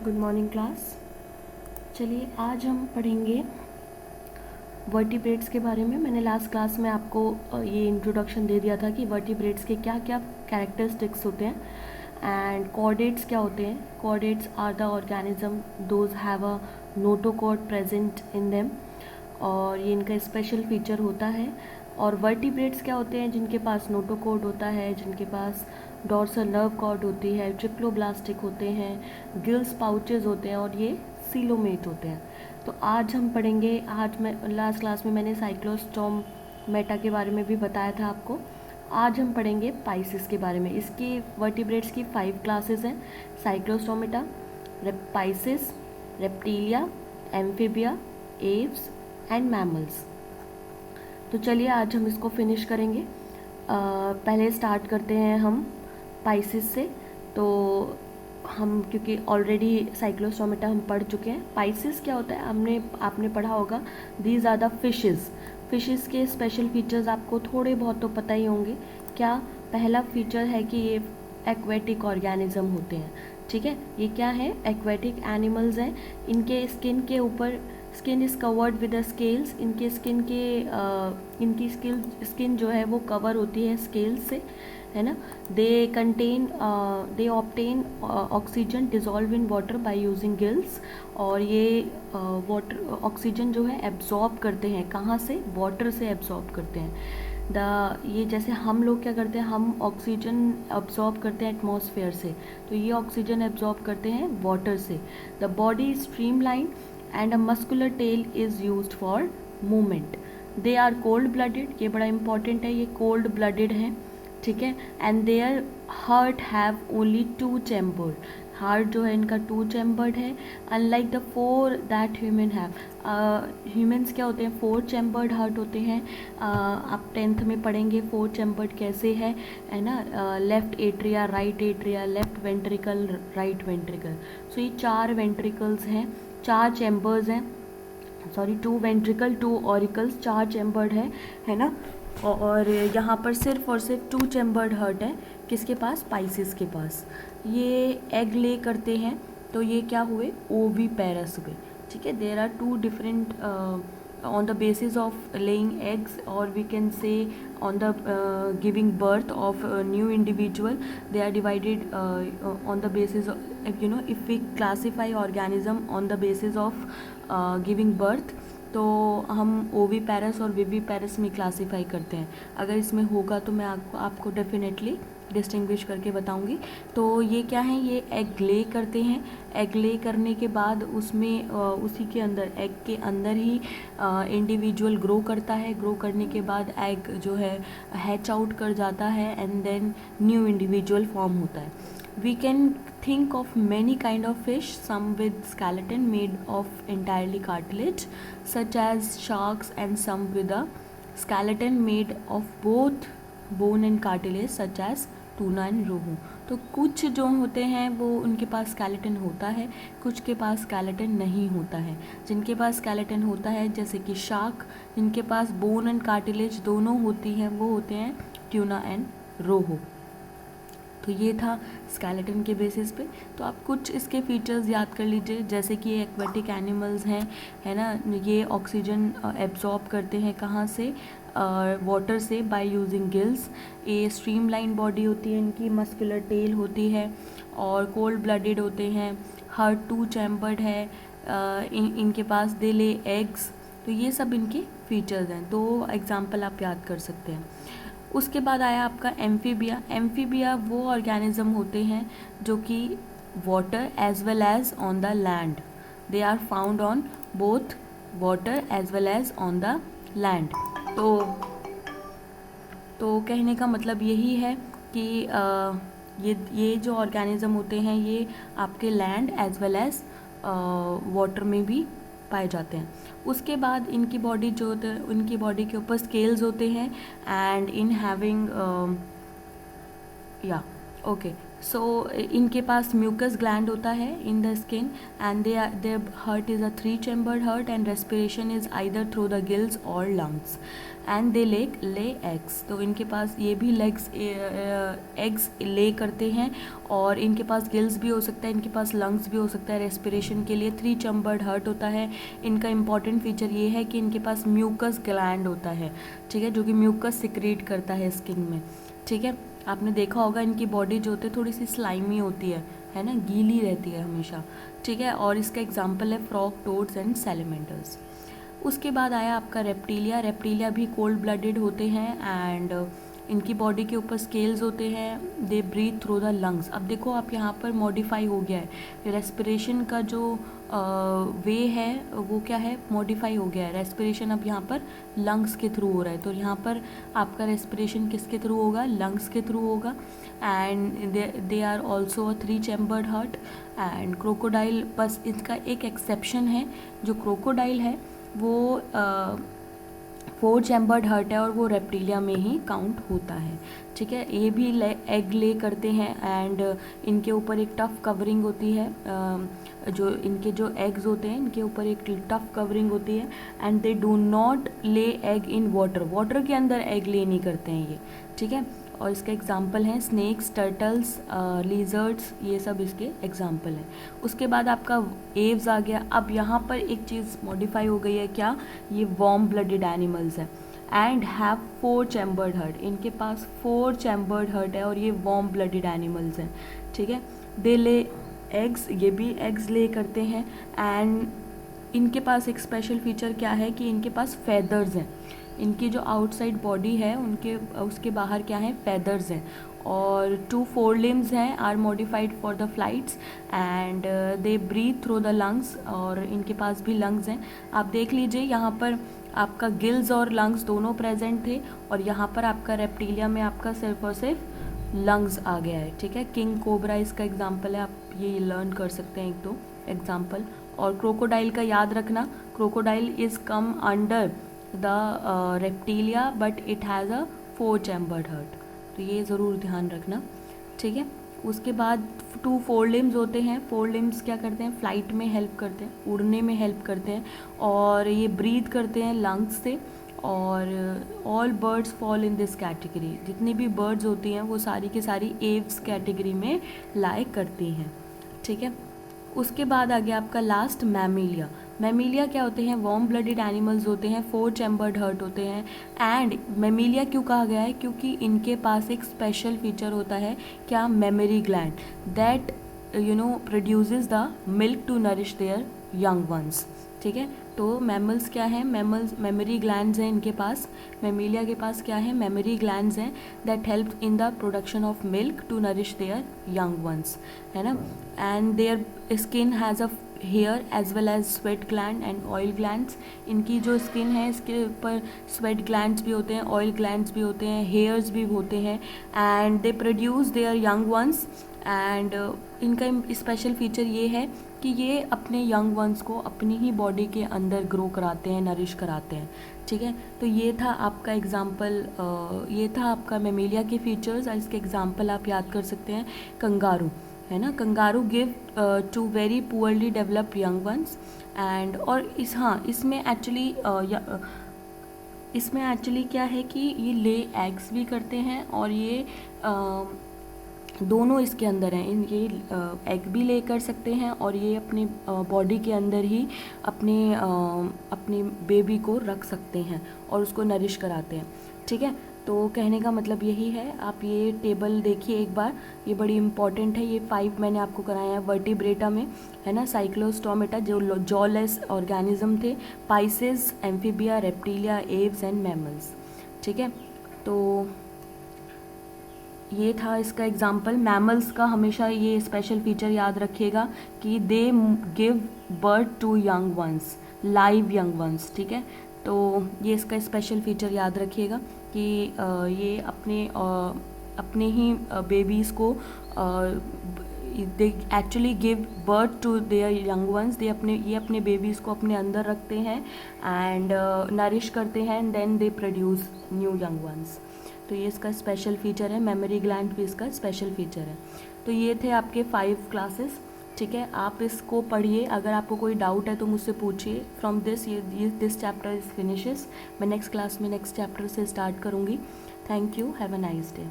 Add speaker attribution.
Speaker 1: Good morning class. चलिए आज हम पढ़ेंगे वर्टिब्रेट्स के बारे में। मैंने लास्ट क्लास में आपको ये इंट्रोडक्शन दे दिया था कि वर्टिब्रेट्स के क्या क्या कैरेक्टरिस्टिक्स होते हैं एंड कॉर्डेट्स क्या होते हैं। Chordates are the organism those have a notochord present in them, और ये इनका स्पेशल फीचर होता है। और वर्टिब्रेट्स क्या होते हैं? जिनके पास नोटोकॉर्ड होता है, जिनके पास डॉर्सल नर्व कॉर्ड होती है, ट्रिप्लोब्लास्टिक होते हैं, गिल्स पाउचेस होते हैं, और ये सीलोमेट होते हैं। तो आज हम पढ़ेंगे, आज मैं लास्ट क्लास में मैंने साइक्लोस्टोम मेटा के बारे में भी बताया था आपको। आज हम पढ़ेंगे पाइसिस के बारे में। इसकी वर्टिब्रेट्स की 5 क्लासेस हैं: Cyclostomata, Pisces, reptilia, amphibia, Aves and mammals. तो चलिए आज हम इसको फिनिश करेंगे। पहले स्टार्ट करते हैं हम पाइसिस से। तो हम क्योंकि ऑलरेडी साइक्लोस्टोमेटा हम पढ़ चुके हैं। पाइसिस क्या होता है आपने पढ़ा होगा। दीज आर द फिशेस के स्पेशल फीचर्स आपको थोड़े बहुत तो पता ही होंगे। क्या? पहला फीचर है कि ये एक्वेटिक ऑर्गेनिज्म होते हैं। ठीक है, ये क्या है? एक्वेटिक एनिमल्स हैं। इनके स्किन के ऊपर skin is covered with the scales. इनकी स्किन जो है वो कवर होती है स्केल्स से, है ना। They obtain oxygen dissolve in water by using gills. और ये वाटर ऑक्सीजन जो है एब्जॉर्ब करते हैं। कहाँ से? वाटर से एब्जॉर्ब करते हैं। ये जैसे हम लोग क्या करते हैं, हम ऑक्सीजन एब्जॉर्ब करते हैं एटमॉस्फेयर से, तो ये ऑक्सीजन एब्जॉर्ब करते हैं वाटर से। The body is streamline and a muscular tail is used for movement. They are cold blooded, ये बड़ा इंपॉर्टेंट है, ये कोल्ड ब्लडेड हैं। ठीक है। And their heart have only 2 chamber. Heart जो है इनका 2 चैम्बर्ड है, unlike the 4 that human have. Humans क्या होते हैं? 4 चैम्बर्ड हार्ट होते हैं। आप 10th में पढ़ेंगे 4 चैम्बर्ड कैसे है ना। Left atria, right atria, left ventricle, right ventricle. So ये 4 वेंट्रिकल्स हैं, 4 चैम्बर्स हैं। सॉरी, 2 वेंट्रिकल, 2 ऑरिकल्स, 4 चैम्बर्ड है ना। और यहाँ पर सिर्फ और सिर्फ 2 चैम्बर्ड हार्ट है। किसके पास? पाइसिस के पास। ये एग ले करते हैं, तो ये क्या हुए? ओवी पैरस हुए। ठीक है। There are 2 different on the basis of laying eggs, or we can say on the giving birth of a new individual. They are divided on the basis of, if we classify organism on the basis of giving birth, तो हम ओवी पैरस और विवी पैरस में classify करते हैं। अगर इसमें होगा तो मैं आपको डेफिनेटली डिस्टिंग्विश करके बताऊंगी। तो ये क्या है? ये एग ले करते हैं। एग ले करने के बाद उसमें उसी के अंदर, एग के अंदर ही इंडिविजुअल ग्रो करता है। ग्रो करने के बाद एग जो है हैच आउट कर जाता है and then new individual form होता है। We can think of many kind of fish, some with skeleton made of entirely cartilage, such as sharks, and some with a skeleton made of both bone and cartilage, such as tuna and rohu. तो कुछ जो होते हैं वो उनके पास skeleton होता है, कुछ के पास स्केलेटन नहीं होता है। जिनके पास स्केलेटन होता है, जैसे कि शार्क, जिनके पास बोन एंड कार्टिलेज दोनों होती हैं, वो होते हैं ट्यूना एंड रोहू। तो ये था स्केलेटन के बेसिस पे। तो आप कुछ इसके फीचर्स याद कर लीजिए, जैसे कि ये एक्वेटिक एनिमल्स हैं, है ना। ये ऑक्सीजन एब्जॉर्ब करते हैं कहाँ से? वाटर से, बाय यूजिंग गिल्स। ये स्ट्रीमलाइन बॉडी होती है इनकी, मस्कुलर टेल होती है, और कोल्ड ब्लडेड होते हैं। हार्ट 2 चैम्बर्ड है। इनके पास दे ले एग्स। तो ये सब इनके फीचर्स हैं। 2 एग्जाम्पल आप याद कर सकते हैं। उसके बाद आया आपका एम्फीबिया। एम्फीबिया वो ऑर्गेनिज्म होते हैं जो कि water as well as on the land. They are found on both water as well as on the land. तो कहने का मतलब यही है कि ये जो ऑर्गेनिज्म होते हैं ये आपके land as well as water में भी पाए जाते हैं। उसके बाद इनकी बॉडी जो होते हैं, उनकी बॉडी के ऊपर स्केल्स होते हैं, एंड इन हैविंग सो इनके पास म्यूकस ग्लैंड होता है in the skin and their heart is a 3 chambered heart and respiration is either through the gills और lungs and they lay eggs. तो इनके पास ये भी एग्स ले करते हैं और इनके पास गिल्स भी हो सकता है, इनके पास लंग्स भी हो सकता है रेस्पिरेशन के लिए। 3 चैम्बर्ड हार्ट होता है। इनका इंपॉर्टेंट फीचर ये है कि इनके पास म्यूकस ग्लैंड होता है, ठीक है, जो कि म्यूकस सिक्रीट करता है स्किन में, ठीक है। आपने देखा होगा इनकी बॉडी जो होती है थोड़ी सी स्लाइमी होती है ना, गीली रहती है हमेशा, ठीक है। और इसका एग्जाम्पल है फ्रॉग, टोड्स एंड सैलमेंडर्स। उसके बाद आया आपका रेप्टीलिया। रेप्टीलिया भी कोल्ड ब्लडेड होते हैं एंड इनकी बॉडी के ऊपर स्केल्स होते हैं। They breathe through the lungs. अब देखो आप यहाँ पर मॉडिफाई हो गया है, रेस्पिरेशन का जो वे है वो क्या है, मॉडिफाई हो गया है। रेस्पिरेशन अब यहाँ पर लंग्स के थ्रू हो रहा है, तो यहाँ पर आपका रेस्पिरेशन किसके थ्रू होगा, लंग्स के थ्रू होगा। And they are also a 3 chambered heart and crocodile, बस इसका एक एक्सेप्शन है, जो क्रोकोडाइल है वो 4 चैम्बर्ड हार्ट है और वो रेप्टीलिया में ही काउंट होता है, ठीक है। ये भी एग ले करते हैं एंड इनके ऊपर एक टफ कवरिंग होती है, जो इनके जो एग्स होते हैं इनके ऊपर एक टफ कवरिंग होती है एंड दे डू नॉट ले एग इन वाटर। वाटर के अंदर एग ले नहीं करते हैं ये, ठीक है। और इसके एग्जाम्पल हैं स्नेक्स, टर्टल्स, लिजर्ड्स, ये सब इसके एग्जाम्पल हैं। उसके बाद आपका एव्स आ गया। अब यहाँ पर एक चीज़ मॉडिफाई हो गई है, क्या, ये वार्म ब्लडेड एनिमल्स है एंड हैव 4 चैम्बर्ड हार्ट। इनके पास 4 चैम्बर्ड हार्ट है और ये वार्म ब्लडेड एनिमल्स हैं, ठीक है। दे ले एग्स, ये भी एग्स ले करते हैं एंड इनके पास एक स्पेशल फीचर क्या है कि इनके पास फेदर्स हैं। इनकी जो आउटसाइड बॉडी है उनके उसके बाहर क्या है, फेदर्स हैं। और 2 फोरलिम्स हैं, are modified for the flights and they breathe through the lungs, और इनके पास भी लंग्स हैं। आप देख लीजिए यहाँ पर आपका गिल्स और लंग्स दोनों प्रेजेंट थे और यहाँ पर आपका रेप्टीलिया में आपका सिर्फ और सिर्फ लंग्स आ गया है, ठीक है। किंग कोबरा इसका एग्जाम्पल है, आप ये लर्न कर सकते हैं 1-2 एग्जाम्पल। और क्रोकोडाइल का याद रखना, crocodile is come under the Reptilia but it has a 4 chambered heart, तो ये ज़रूर ध्यान रखना, ठीक है। उसके बाद 2 फोरलिम्स होते हैं। फोरलिम्स क्या करते हैं, फ्लाइट में हेल्प करते हैं, उड़ने में हेल्प करते हैं और ये ब्रीथ करते हैं लंग्स से। और all birds fall in this category, जितनी भी बर्ड्स होती हैं वो सारी की सारी एव्स कैटेगरी में लाई करती हैं, ठीक है। उसके बाद आ गया आपका लास्ट मैमीलिया। मैमीलिया क्या होते हैं, वार्म ब्लडेड एनिमल्स होते हैं, 4 चैम्बर्ड हार्ट होते हैं एंड मैमीलिया क्यों कहा गया है, क्योंकि इनके पास एक स्पेशल फीचर होता है, क्या, mammary gland, that produces the milk to nourish their young ones, ठीक है। तो मैमल्स क्या हैं, मैमल्स मेमोरी ग्लैंड्स हैं इनके पास। मैमीलिया के पास क्या है, मेमोरी ग्लैंड्स हैं that help in the production of milk to nourish their young ones, है ना। And their skin has a hair as well as sweat gland and oil glands. इनकी जो स्किन है इसके ऊपर स्वेट ग्लैंड्स भी होते हैं, ऑयल ग्लैंड्स भी होते हैं, हेयर्स भी होते हैं and they produce their young ones. And इनका स्पेशल फीचर ये है कि ये अपने यंग वंस को अपनी ही बॉडी के अंदर ग्रो कराते हैं, नरिश कराते हैं, ठीक है। तो ये था आपका एग्जाम्पल, ये था आपका मैमीलिया के फीचर्स। और इसके एग्जाम्पल आप याद कर सकते हैं, कंगारू, है ना, kangaroo give to very poorly developed young ones and, और इसमें एक्चुअली क्या है कि ये ले एग्स भी करते हैं और ये दोनों इसके अंदर हैं। ये एग भी ले कर सकते हैं और ये अपने बॉडी के अंदर ही अपने बेबी को रख सकते हैं और उसको नरिश कराते हैं, ठीक है। तो कहने का मतलब यही है। आप ये टेबल देखिए एक बार, ये बड़ी इंपॉर्टेंट है। ये 5 मैंने आपको कराया है वर्टिब्रेटा में, है ना। साइक्लोस्टोमेटा जो जॉलेस ऑर्गेनिज्म थे, Pisces, amphibia, Reptilia, Aves and mammals, ठीक है। तो ये था इसका एग्जाम्पल। मैमल्स का हमेशा ये स्पेशल फीचर याद रखिएगा कि they give birth to young ones, live young ones, ठीक है। तो ये इसका स्पेशल फीचर याद रखिएगा कि ये अपने ही बेबीज़ को they actually give birth to their young ones. ये अपने बेबीज़ को अपने अंदर रखते हैं एंड नरिश करते हैं and then they produce new young ones. तो तो ये इसका स्पेशल फीचर है, मेमोरी ग्लैंड भी इसका स्पेशल फीचर है। तो ये थे आपके 5 क्लासेस, ठीक है। आप इसको पढ़िए, अगर आपको कोई डाउट है तो मुझसे पूछिए। फ्रॉम दिस ये दिस चैप्टर इज फिनिशेस। मैं नेक्स्ट क्लास में नेक्स्ट चैप्टर से स्टार्ट करूँगी। Thank you, have a nice day.